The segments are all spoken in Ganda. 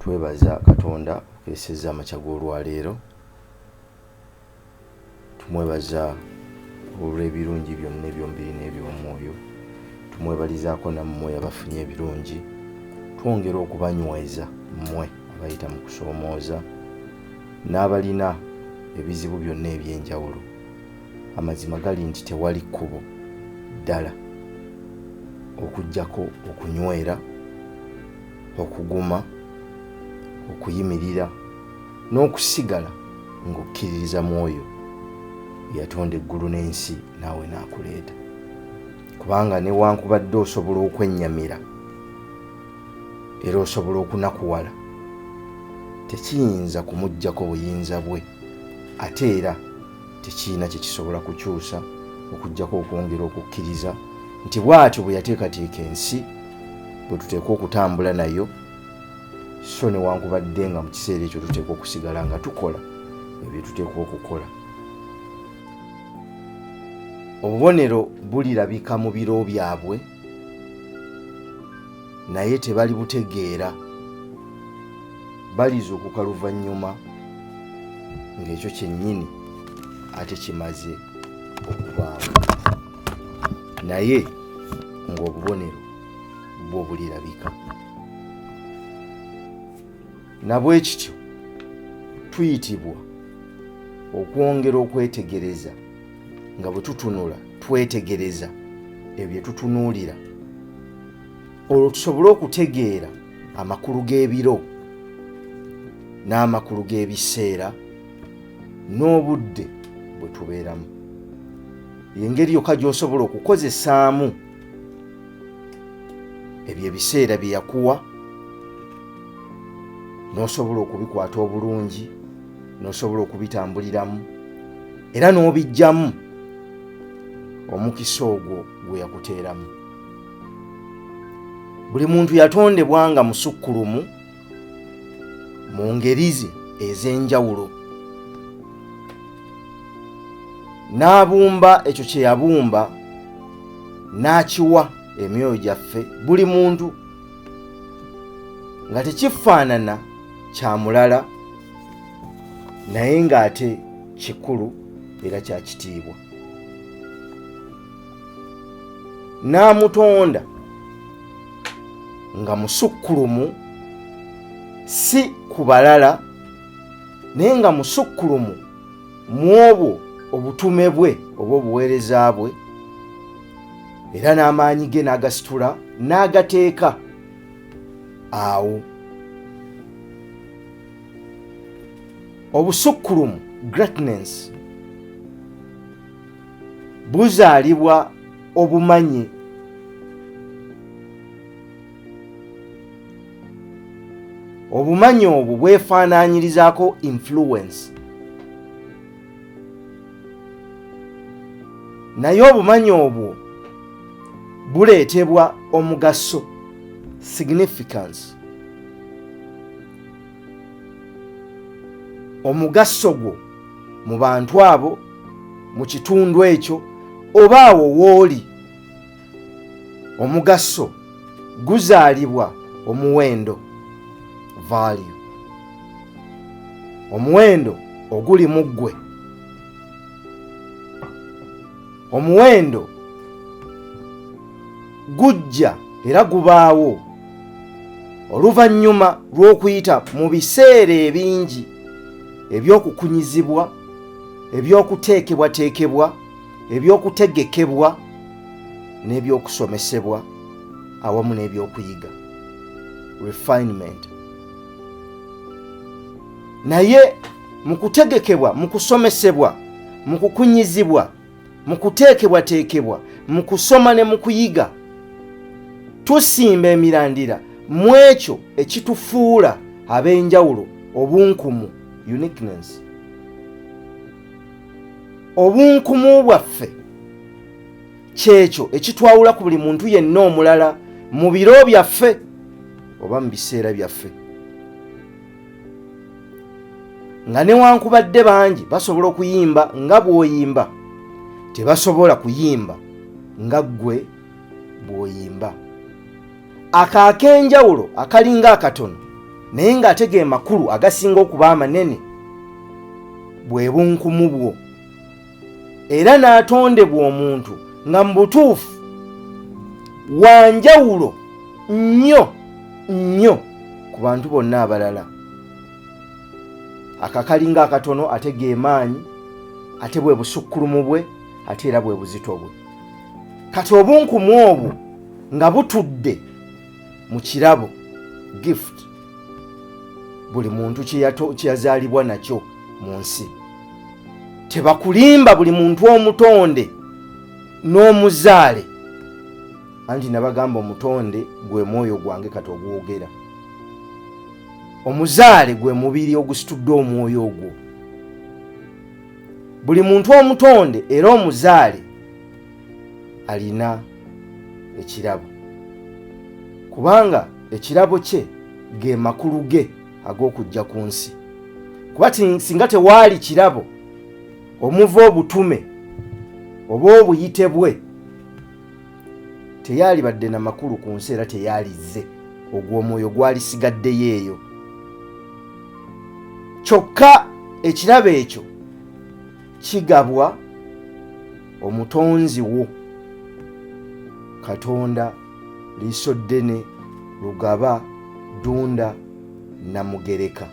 Twebaza Katonda okeseza amakya g'olwaleero. Tumwebaza olw'ebirungi byonna eby'omubiri n'eby'omwoyo. Tumwebalizaako nammwe abafunye ebirungi. Twongera okubanyweza mmwe abayita mu kusoomooza n'abalina ebizibu byonna eby'enjawulo. Amazima gali nti tewali kkubo ddala okuggyako okunywera, okuguma, okuyimirira n'okusigala ng'okkiririza mwoyo yatonda eggulu n'ensi naawe n'akuleeta. Kubanga newankubadde osobola okwennyamira era osobola okunakuwala, tekiyinza kumuggyako buyinza bwe, ate era tekiyina kye kisobola kukyusa okuggyako okwongera okukkiriza nti bw'atyo bwe yateekateeka ensi bwe tuteekwa okutambula nayo, so newankubadde nga mu kiseera ekyo tuteekwa okusigala nga tukola ebyo tuteekwa okukola. Obubonero bulirabika mu biro byabwe naye tebali butegeera, balizuukuka luvannyuma ng'ekyo kyennyini ate kimaze okubaawo, naye ng'obubonero bwo bulirabika. Na bwe kityo tuyitibwa okwongera okwetegereza nga bwe tutunula twetegereza ebyo tutunuulira, olwo tusobole okutegeera amakulu g'ebiro n'amakulu g'ebiseera n'obudde bwe tubeeramu. Y'engeri yokka gy'osobola okukozesaamu ebyo ebiseera bye yakuwa, n'osobola okubikwata obulungi, n'osobola okubitambuliramu era n'obiggyamu omukisa ogwo gwe yakuteeramu. Buli muntu yatondebwa nga musukkulumu mu ngeri ze ez'enjawulo, n'abumba ekyo kye yabumba n'akiwa emyoyo gyaffe, buli muntu nga tekifaanana kya mulala naye ng'ate kikulu era kya kitiibwa. N'amutonda nga musukkulumu si ku balala naye nga musukkulumu mu obwo obutume bwe oba obuweereza bwe, era n'amaanyi ge n'agasitula n'agateeka awo. Obusukkulumu, greatness, buzaalibwa obumanyi. Obumanyi obwo bwefaanaanyirizaako influence, naye obumanyi obwo buleetebwa omugaso, significance. Omugaso gwo mu bantu abo, mu kitundu ekyo oba awo w'oli. Omugaso guzaalibwa omuwendo, value, omuwendo oguli mu ggwe. Omuwendo gujja era gubaawo oluvannyuma lw'okuyita mu biseera ebingi eby'okukunyizibwa, eby'okuteekebwateekebwa, eby'okutegekebwa n'ebyokusomesebwa awamu n'ebyokuyiga, refinement. Naye mu kutegekebwa, mu kusomesebwa, mu kukunyizibwa, mu kuteekebwateekebwa, mu kusoma ne mu kuyiga, tusimba emirandira mu ekyo ekitufuula ab'enjawulo, obunkumu, uniqueness. Obunkumu bwaffe kyekyo ekitwawula ku buli muntu yenna omulala mu biro byaffe oba mu biseera byaffe. Nga newankubadde bangi basobola okuyimba nga bw'oyimba, tebasobola kuyimba nga ggwe bw'oyimba. Akak'enjawulo akalinga akatono naye ng'ate ge makulu agasinga okuba amanene bwe bunkumu bwo, era n'atondebwa omuntu nga mu butuufu wanjawulo nnyo ku bantu bonna abalala. Akakalinga akatono ate ge maanyi, ate bwe busukkulumu bwe, ate era bwe buzito bwe. Kati obunkumu obwo nga butudde mu kirabo, gift, buli muntu kye yazaalibwa nakyo mu nsi. Tebakulimba buli muntu omutonde n'omuzaale, anti nabagamba omutonde gwe mwoyo gwange kati ogwogera, omuzaale gwe mubiri ogusitudde omwoyo ogwo. Buli muntu omutonde era omuzaale alina ekirabo, kubanga ekirabo kye ge makulu ge ag'okujja ku nsi. Kuba singa tewaali kirabo omuva obutume oba obuyite bwe, teyaali badde na makulu ku nsi era teyaalizze, ogwo omwoyo gwalisigaddeyo eyo. Kyokka ekirabo ekyo kigabwa omutonzi wo Katonda, liiso ddene, Lugaba, Ddunda, Namugereka.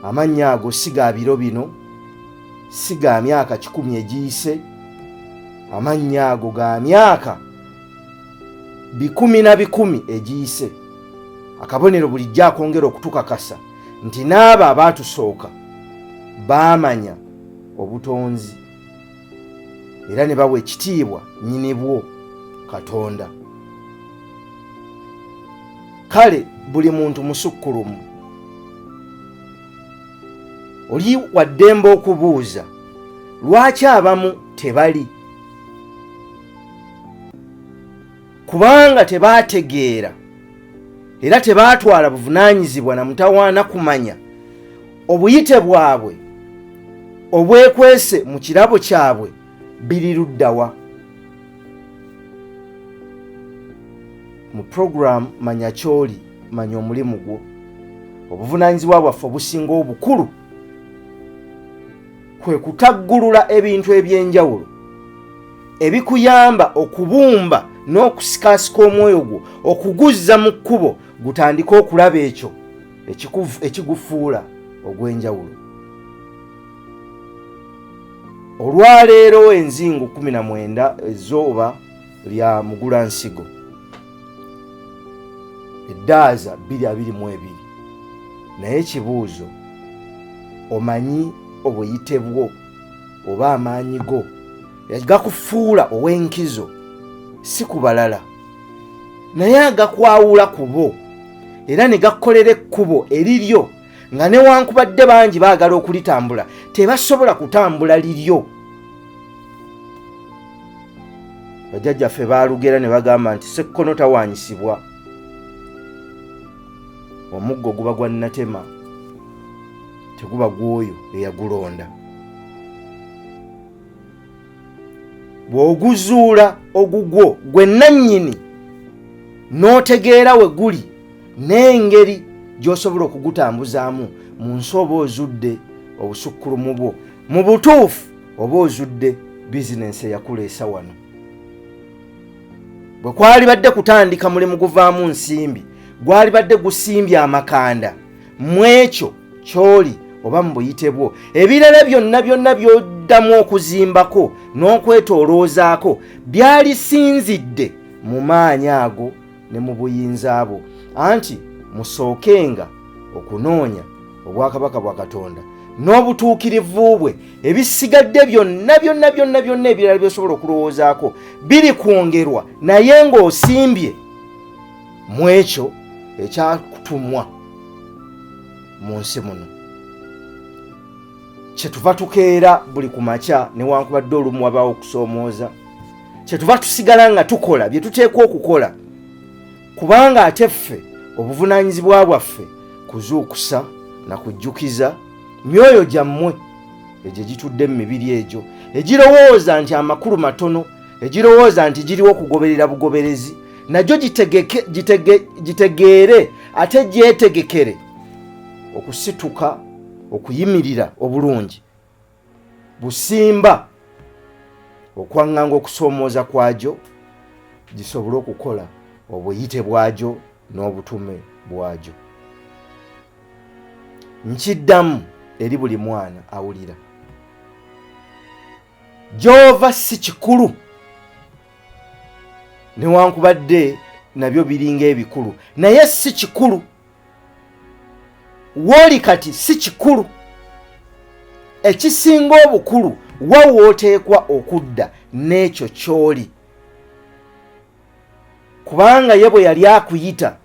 Amannya ago si ga biro bino, si ga myaka 10 egiyise, amannya ago ga myaka 10 egiyise. Akabonero bulijja akwongera okutukakasa nti n'abo abaatusooka baamanya obutonzi era ne bawa ekitiibwa nnyinibwo Katonda. Kale buli muntu musukkulumu. Oli waddembe okubuuza lwaki abamu tebali? Kubanga tebaategeera era tebaatwala buvunaanyizibwa na mutawaana kumanya obuyite bwabwe obwekwese mu kirabo kyabwe biri luddawa. Mu program manya kyoli, manya omulimu gwo, obuvunaanyizibwa bwaffe obusinga obukulu kwe kutaggulula ebintu ebyenjawulo ebikuyamba okubumba n'okusikaasika omwoyo gwo, okuguzza mu kkubo gutandika okulaba ekyo ekigufuula ogw'enjawulo. Olwaleero enzingu 19 ezzooba lya Mugulansigo, eddaaza 222. Naye ekibuuzo, omanyi obuyite bwo oba amaanyi go gakufuula ow'enkizo si ku balala, naye agakwawula ku bo era ne gakolera ekkubo eriryo nga newankubadde bangi baagala okulitambula tebasobola kutambula liryo. Bajjajjaffe baalugera ne bagamba nti ssekkono tawaanyisibwa, omuggo guba gwa nnatema teguba gw'oyo eyagulonda. Bw'oguzuula ogugwo gwe nannyini n'otegeera we guli n'engeri gy'osobola okugutambuzaamu mu nsi, oba ozudde obusukkulumu bwo, mu butuufu oba ozudde bizinensi eyakuleesa wano. Bwe kwali badde kutandika mulimu guvaamu nsimbi, gwali badde gusimbye amakanda mu ekyo ky'oli oba mu buyite bwo. Ebirala byonna by'oddamu okuzimbako n'okwetooloozaako byali sinzidde mu maanyi ago ne mu buyinza bwo. Anti musookenga okunoonya obwakabaka bwa Katonda n'obutuukirivu bwe, ebisigadde byonna ebirala by'osobola okulowoozaako biri kwongerwa, naye ng'osimbye mu ekyo ekyakutumwa mu nsi muno. Kyetuva tukeera buli ku makya newankubadde olumu wabaawo okusoomooza, kyetuva tusigala nga tukola bye tuteekwa okukola, kubanga ate ffe obuvunaanyizibwa bwaffe kuzuukusa na kujjukiza myoyo gyammwe egyo gitudde mu mibiri egyo egirowooza nti amakulu matono, egirowooza nti giriwo okugoberera bugoberezi, najjo gitegeere ate gyetegekere okusituka okuyimirira obulungi busimba okwaŋŋanga okusoomooza kwagyo gisobole okukola obuyite bwagyo n'obutume bwagyo. Nkiddamu eri buli mwana awulira, gy'ova si kikulu newankubadde nabyo biringa ebikulu, naye si kikulu. Wooli kati si kikulu. Ekisinga obukulu wawooteekwa okudda n'ekyo ky'oli, kubanga ye bwe yali akuyita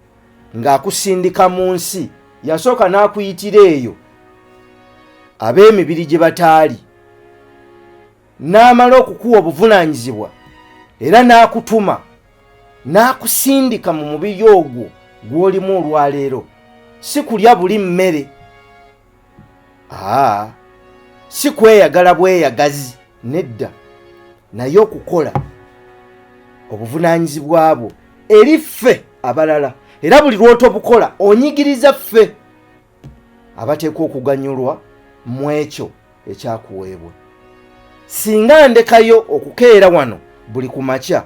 ng'akusindika mu nsi yasooka n'akuyitira eyo ab'emibiri gye bataali, n'amala okukuwa obuvunaanyizibwa era n'akutuma n'akusindika mu mubiri ogwo gw'olimu olwaleero. Si kulya buli mmere, si kweyagala bweyagazi, nedda, naye okukola obuvunaanyizibwa bwo eri ffe abalala, era buli lw'otobukola onyigiriza ffe abateekwa okuganyulwa mu ekyo ekyakuweebwa. Singa ndekayo okukeera wano buli ku makya,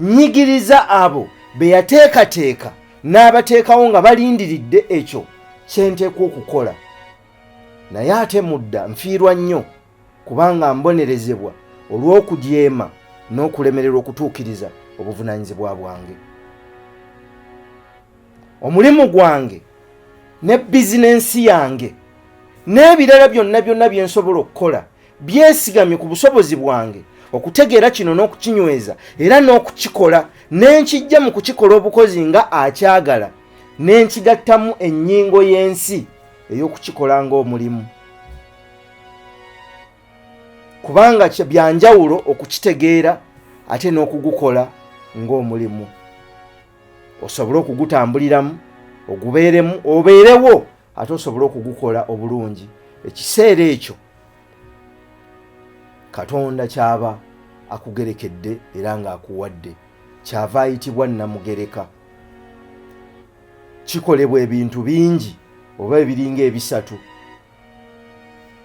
nyigiriza abo be yateekateeka n'abateekawo nga balindiridde ekyo kye nteekwa okukola. Naye ate mudda nfiirwa nnyo kubanga mbonerezebwa olw'okujeema n'okulemererwa okutuukiriza obuvunaanyizibwa bwange. Omulimu gwange ne bizinensi yange n'ebirala byonna bye nsobola okukola byesigamye ku busobozi bwange okutegeera kino n'okukinyweza era n'okukikola, n'enkijja mu kukikola obukozi nga akyagala, n'enkigattamu ennyingo y'ensi ey'okukikola ng'omulimu. Kubanga byanjawulo okukitegeera ate n'okugukola ng'omulimu. Osobole okugutambuliramu, ogubeeremu, obeerewo, ate osobole okugukola obulungi. Ekiseera ekyo Katonda kyaba akugerekedde era ng'akuwadde, kyava ayitibwa namugereka. Kikolebwa ebintu bingi oba ebiringa ebisatu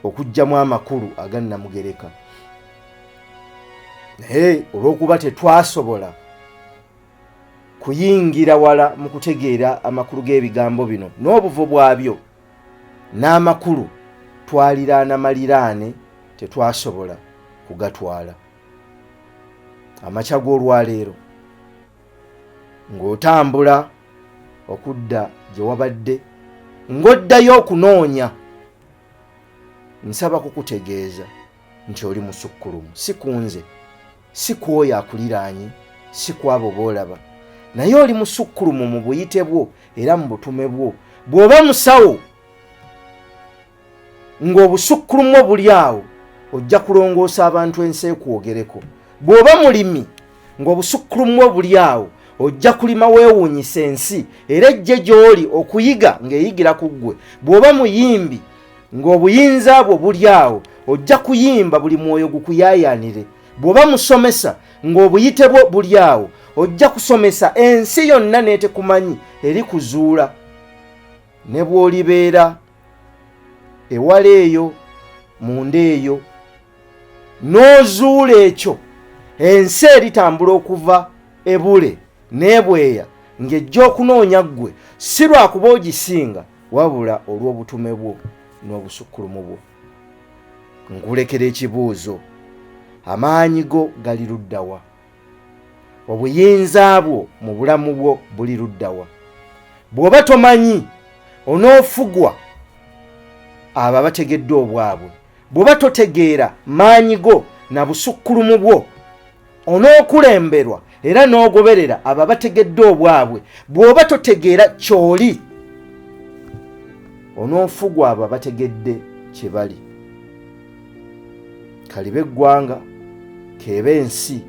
okugyamu amakulu aga namugereka. Naye olw'okuba tetwasobola kuyingira wala mu kutegeera amakulu g'ebigambo bino n'obuvo bwabyo n'amakulu, twaliraana maliraane tetwasobola kugatwala. Amakya g'olwaleero ng'otambula okudda gye wabadde, ng'oddayo okunoonya, nsaba kukutegeeza nti oli musukkulumu, si kunze, si kwoyo akuliraanye, si kwabo boolaba, naye oli musukkulumu mu buyite bwo era mu butume bwo. Bw'oba musawo ng'obusukkulumu buli awo, ojja kulongoosa abantu ensi ekwogereko. Bw'oba mulimi ng'obusukkulumu buli awo, ojja kulima weewuunyisa ensi era ejje gy'oli okuyiga ng'eyigira ku ggwe. Bw'oba muyimbi ng'obuyinza bwo buli awo, ojja kuyimba buli mwoyo gukuyaayaanire. Bw'oba musomesa ng'obuyite bwo buli awo, ojja kusomesa ensi yonna n'etekumanyi eri kuzuula. Ne bw'olibeera ewala eyo munda eyo n'ozuula ekyo, ensi eritambula okuva ebule n'ebweya ng'ejja okunoonya ggwe, si lwakuba ogisinga, wabula olw'obutume bwo n'obusukkulumu bwo. Nkulekera ekibuuzo, amaanyi go gali luddawa? Obuyinza bwo mu bulamu bwo buli luddawa? Bw'oba tomanyi, onoofugwa abo abategedde obwabwe. Bw'oba totegeera maanyi go na busukkulumu bwo, onookulemberwa era n'ogoberera abo abategedde obwabwe. Bw'oba totegeera ky'oli, onoofugwa abo abategedde kye bali. Kalibe eggwanga, keebe ensi,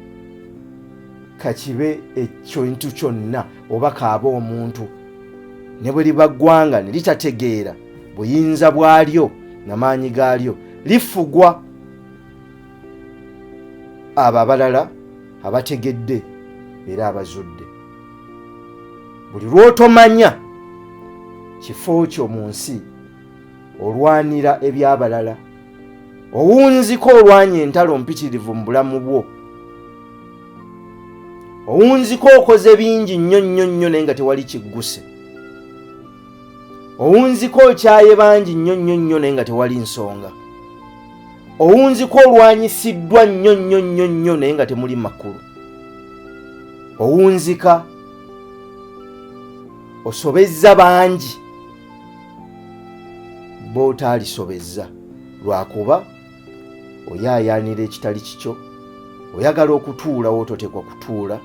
kakibe ekintu kyonna oba kaaba omuntu, ne bwe liba ggwanga ne litategeera buyinza bwalyo n'amaanyi gaalyo, lifugwa abo abalala abategedde era abazudde. buli lw'otomanya kifo kyo mu nsi olwanira eby'abalala, owunziko olwanya entalo mpitirivu mu bulamu bwo, owunziko okoze bingi nnyo nnyo nnyo naye nga tewali kigguse, owunziko okyaye bangi nnyo nnyo nnyo naye nga tewali nsonga, owunziko olwanyisiddwa nnyo nnyo nnyo nnyo naye nga temuli makulu, owunzika osobezza bangi b'otaalisobezza lwakuba oyaayaanira ekitali kikyo, oyagala okutuula w'ototekwa kutuula,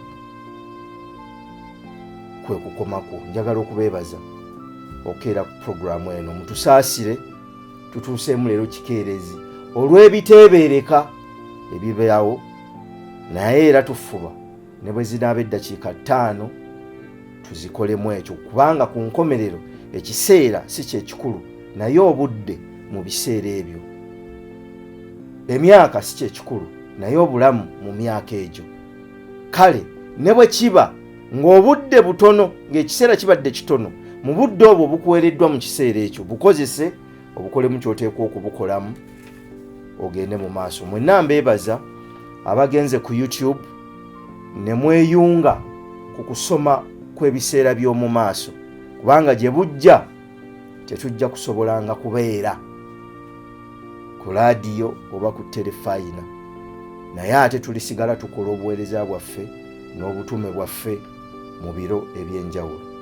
kwe kukomako. Njagala okubeebaza okeera ku puroguramu eno, mutusaasire tutuuseemu leero kikeerezi olw'ebiteebeereka ebibaawo, naye era tufuba ne bwe zinaaba eddakiika 5 tuzikolemu ekyo, kubanga ku nkomerero ekiseera si kyekikulu naye obudde mu biseera ebyo, emyaka si kyekikulu naye obulamu mu myaka egyo. Kale ne bwe kiba ng'obudde butono, ng'ekiseera kibadde kitono, mu budde obwo bukuweereddwa mu kiseera ekyo bukozese obukolemu ky'oteekwa okubukolamu, ogende mu maaso. Mwenna mbeebaza abagenze ku YouTube ne mweyunga ku kusoma kw'ebiseera by'omu maaso, kubanga gye bujja tetujja kusobolanga kubeera ku laadiyo oba ku terefayina, naye ate tulisigala tukola obuweereza bwaffe n'obutume bwaffe mu biro eby'enjawulo.